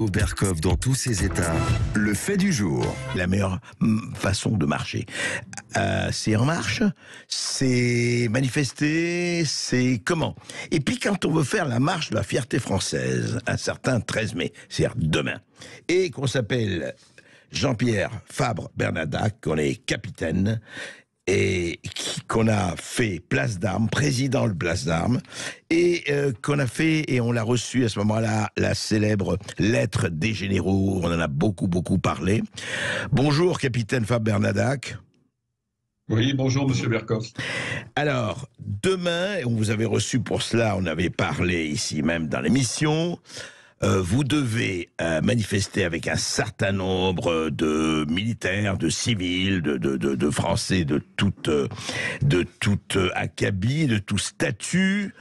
Berkov dans tous ses états, le fait du jour. La meilleure façon de marcher, c'est en marche, c'est manifester, c'est comment. Et puis quand on veut faire la marche de la fierté française, un certain 13 mai, c'est-à-dire demain, et qu'on s'appelle Jean-Pierre Fabre-Bernadac, qu'on est capitaine, et qu'on a fait place d'armes, président de place d'armes, et qu'on a fait, et on l'a reçu à ce moment-là, la célèbre lettre des généraux. On en a beaucoup parlé. Bonjour, capitaine Fabre-Bernadac. Oui, bonjour, monsieur Berkov. Alors, demain, on vous avait reçu pour cela, on avait parlé ici même dans l'émission. Vous devez manifester avec un certain nombre de militaires, de civils, de Français de toute acabit, de tout statut.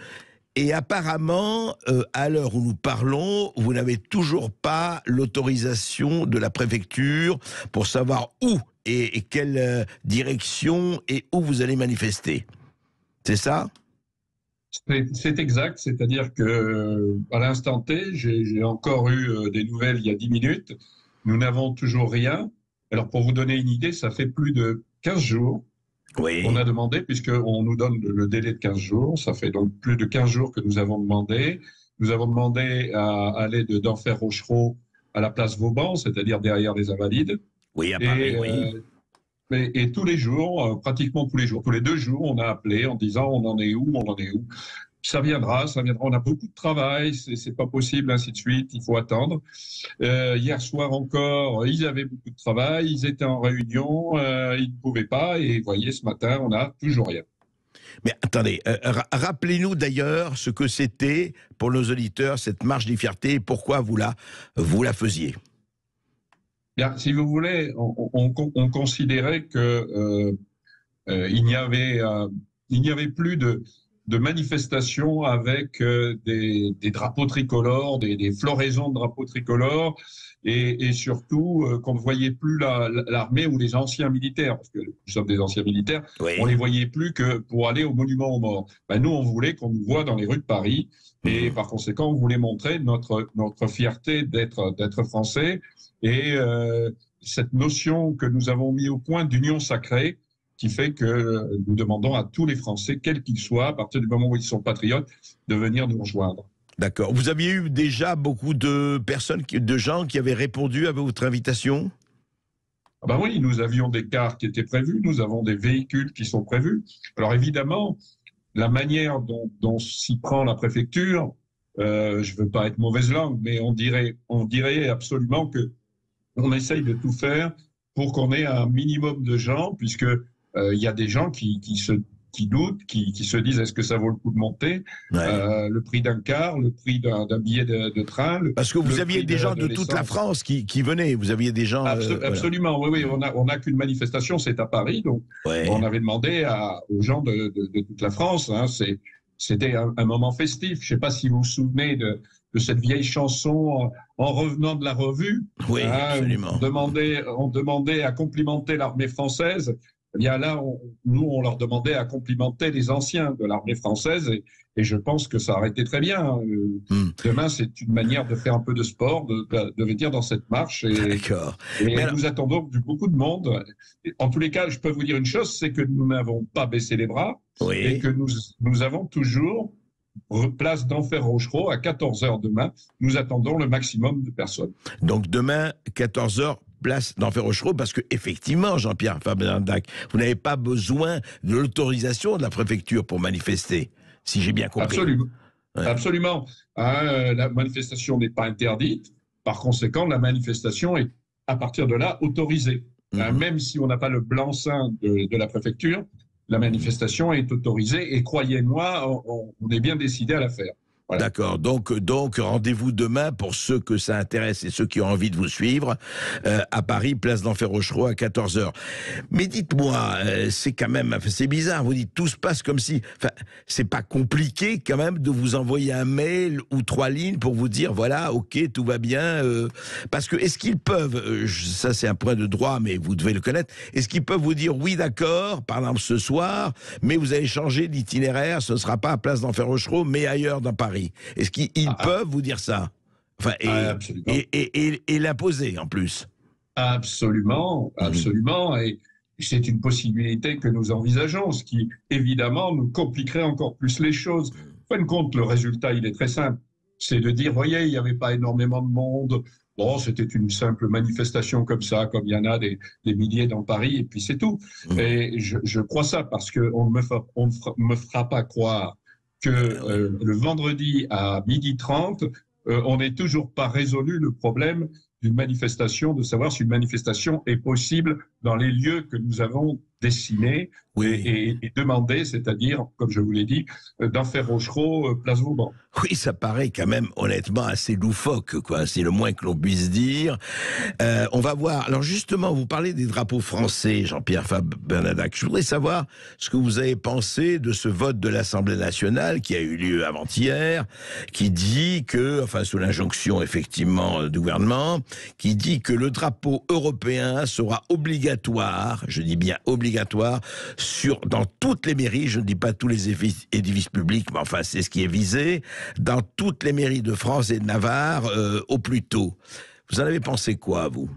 Et apparemment, à l'heure où nous parlons, vous n'avez toujours pas l'autorisation de la préfecture pour savoir où et quelle direction et où vous allez manifester. C'est ça ? C'est exact, c'est-à-dire que à l'instant T, j'ai encore eu des nouvelles il y a 10 minutes. Nous n'avons toujours rien. Alors pour vous donner une idée, ça fait plus de 15 jours qu'on a demandé, puisqu'on nous donne le délai de 15 jours. Ça fait donc plus de 15 jours que nous avons demandé. Nous avons demandé à aller d'Enfer Rochereau à la place Vauban, c'est-à-dire derrière les Invalides. Oui, à Paris, oui. Et tous les jours, pratiquement tous les jours, tous les 2 jours, on a appelé en disant on en est où, on en est où. Ça viendra, on a beaucoup de travail, c'est pas possible, ainsi de suite, il faut attendre. Hier soir encore, ils avaient beaucoup de travail, ils étaient en réunion, ils ne pouvaient pas, et vous voyez, ce matin, on n'a toujours rien. Mais attendez, rappelez-nous d'ailleurs ce que c'était pour nos auditeurs, cette marche des fiertés, et pourquoi vous la faisiez. Bien, si vous voulez, on considérait que il n'y avait plus de manifestations avec des drapeaux tricolores, des floraisons de drapeaux tricolores, et surtout qu'on ne voyait plus l'armée ou les anciens militaires, parce que nous sommes des anciens militaires, oui. On les voyait plus que pour aller au monument aux morts. Ben, nous, on voulait qu'on nous voit dans les rues de Paris, et par conséquent, on voulait montrer notre fierté d'être français, et cette notion que nous avons mis au point d'union sacrée, qui fait que nous demandons à tous les Français, quels qu'ils soient, à partir du moment où ils sont patriotes, de venir nous rejoindre. D'accord. Vous aviez eu déjà beaucoup de personnes, de gens qui avaient répondu à votre invitation ? Ah ben oui, nous avions des cars qui étaient prévus, nous avons des véhicules qui sont prévus. Alors évidemment, la manière dont s'y prend la préfecture, je ne veux pas être mauvaise langue, mais on dirait absolument que on essaye de tout faire pour qu'on ait un minimum de gens, puisque il y a des gens qui doutent, qui se disent est-ce que ça vaut le coup de monter, le prix d'un car, le prix d'un billet de train. Parce que vous aviez des gens de toute la France qui venaient, vous aviez des gens... Absolument, oui, on n'a qu'une manifestation, c'est à Paris, donc on avait demandé aux gens de toute la France, hein, c'était un moment festif. Je ne sais pas si vous vous souvenez de cette vieille chanson en revenant de la revue. Oui, absolument. On demandait à complimenter l'armée française. Eh bien là, nous, on leur demandait à complimenter les anciens de l'armée française, et je pense que ça aurait été très bien. Demain, c'est une manière de faire un peu de sport, de venir dans cette marche. D'accord. Et nous attendons beaucoup de monde. En tous les cas, je peux vous dire une chose, c'est que nous n'avons pas baissé les bras, et que nous avons toujours place d'Enfer Rochereau à 14h demain. Nous attendons le maximum de personnes. Donc demain, 14h, place d'Enfer Rochereau, parce que effectivement, Jean-Pierre Fabre-Bernadac, vous n'avez pas besoin de l'autorisation de la préfecture pour manifester, si j'ai bien compris. Absolument. Ouais. Absolument. La manifestation n'est pas interdite. Par conséquent, la manifestation est, à partir de là, autorisée. Même si on n'a pas le blanc-seing de la préfecture, la manifestation est autorisée, et croyez-moi, on est bien décidé à la faire. Voilà. D'accord, donc rendez-vous demain pour ceux que ça intéresse et ceux qui ont envie de vous suivre, à Paris, place d'Enfer Rochereau à 14h. Mais dites-moi, c'est quand même, c'est bizarre, vous dites tout se passe comme si, enfin, c'est pas compliqué quand même de vous envoyer un mail ou 3 lignes pour vous dire, voilà, ok, tout va bien, parce que est-ce qu'ils peuvent, ça c'est un point de droit, mais vous devez le connaître, est-ce qu'ils peuvent vous dire, oui d'accord, par exemple ce soir, mais vous allez changer d'itinéraire, ce ne sera pas à place d'Enfer Rochereau, mais ailleurs dans Paris. Est-ce qu'ils peuvent vous dire ça? Enfin, Absolument. Et l'imposer en plus. Absolument, absolument. Et c'est une possibilité que nous envisageons, ce qui, évidemment, nous compliquerait encore plus les choses. En fin de compte, le résultat, il est très simple. C'est de dire, voyez, il n'y avait pas énormément de monde. Bon, c'était une simple manifestation comme ça, comme il y en a des milliers dans Paris, et puis c'est tout. Et je crois ça parce qu'on ne me fera pas croire que le vendredi à 12h30, on n'est toujours pas résolu le problème d'une manifestation, de savoir si une manifestation est possible dans les lieux que nous avons dessinés et demandés, c'est-à-dire, comme je vous l'ai dit, d'Enfer Rochereau, Place Vauban. Oui, ça paraît quand même honnêtement assez loufoque, quoi. C'est le moins que l'on puisse dire. On va voir. Alors justement, vous parlez des drapeaux français, Jean-Pierre Bernadac. Je voudrais savoir ce que vous avez pensé de ce vote de l'Assemblée nationale qui a eu lieu avant-hier, qui dit que, enfin sous l'injonction effectivement du gouvernement, qui dit que le drapeau européen sera obligatoire, je dis bien obligatoire, dans toutes les mairies, je ne dis pas tous les édifices publics, mais enfin c'est ce qui est visé, dans toutes les mairies de France et de Navarre au plus tôt. Vous en avez pensé quoi, vous?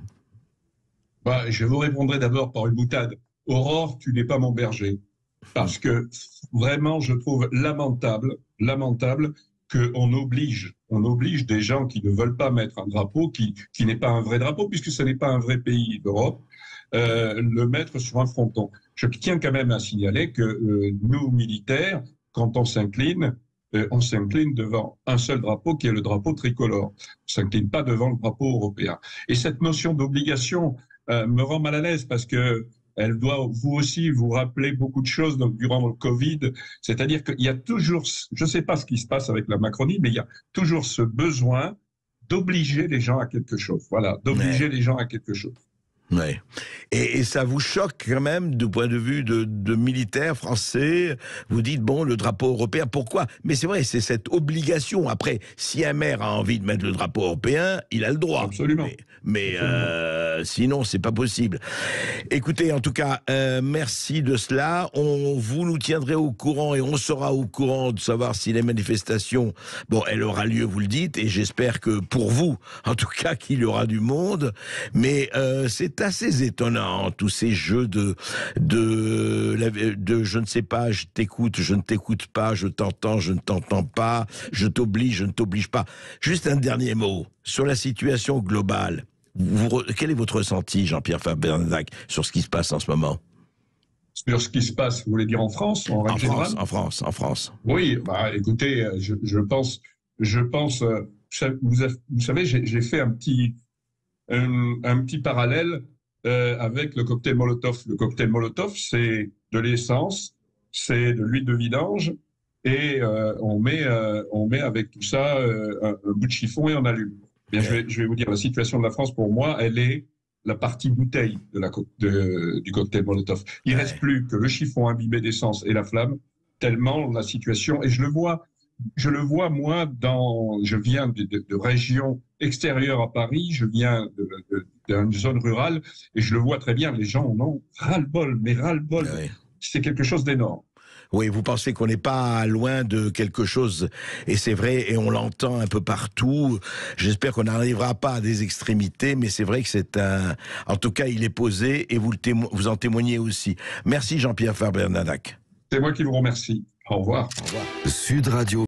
Je vous répondrai d'abord par une boutade. Aurore, tu n'es pas mon berger. Parce que vraiment, je trouve lamentable qu'on oblige des gens qui ne veulent pas mettre un drapeau, qui n'est pas un vrai drapeau, puisque ce n'est pas un vrai pays d'Europe, le mettre sur un fronton. Je tiens quand même à signaler que nous, militaires, quand on s'incline devant un seul drapeau qui est le drapeau tricolore. On ne s'incline pas devant le drapeau européen. Et cette notion d'obligation me rend mal à l'aise parce que elle doit vous aussi vous rappeler beaucoup de choses durant le Covid. C'est-à-dire qu'il y a toujours, je ne sais pas ce qui se passe avec la Macronie, mais il y a toujours ce besoin d'obliger les gens à quelque chose. Voilà, d'obliger les gens à quelque chose. Ouais. Et ça vous choque quand même du point de vue de militaires français. Vous dites, bon, le drapeau européen, pourquoi? Mais c'est vrai, c'est cette obligation. Après, si un maire a envie de mettre le drapeau européen, il a le droit. Absolument. Mais sinon, c'est pas possible. Écoutez, en tout cas, merci de cela. Vous nous tiendrez au courant et on sera au courant de savoir si les manifestations, bon, elle aura lieu, vous le dites, et j'espère que pour vous, en tout cas, qu'il y aura du monde. Mais c'est assez étonnant, tous ces jeux de je ne sais pas, je t'écoute, je ne t'écoute pas, je t'entends, je ne t'entends pas, je t'oblige, je ne t'oblige pas. Juste un dernier mot sur la situation globale. Quel est votre ressenti, Jean-Pierre Bernadac, sur ce qui se passe en ce moment? Sur ce qui se passe, vous voulez dire en France, en règle générale ? En France. Oui, écoutez, je pense, vous savez, j'ai fait un petit parallèle avec le cocktail Molotov. Le cocktail Molotov, c'est de l'essence, c'est de l'huile de vidange, et on met avec tout ça un bout de chiffon et on allume. Bien, je vais vous dire, la situation de la France, pour moi, elle est la partie bouteille du cocktail Molotov. Il ne reste plus que le chiffon imbibé d'essence et la flamme, tellement la situation, et je le vois, moi, je viens de régions extérieures à Paris, je viens d'une zone rurale, et je le vois très bien, les gens en ont ras-le-bol, mais ras-le-bol. Ouais. C'est quelque chose d'énorme. Oui, vous pensez qu'on n'est pas loin de quelque chose, et c'est vrai, et on l'entend un peu partout. J'espère qu'on n'arrivera pas à des extrémités, mais c'est vrai que en tout cas, il est posé, et vous en témoignez aussi. Merci Jean-Pierre Bernadac. C'est moi qui vous remercie. Au revoir. Sud Radio.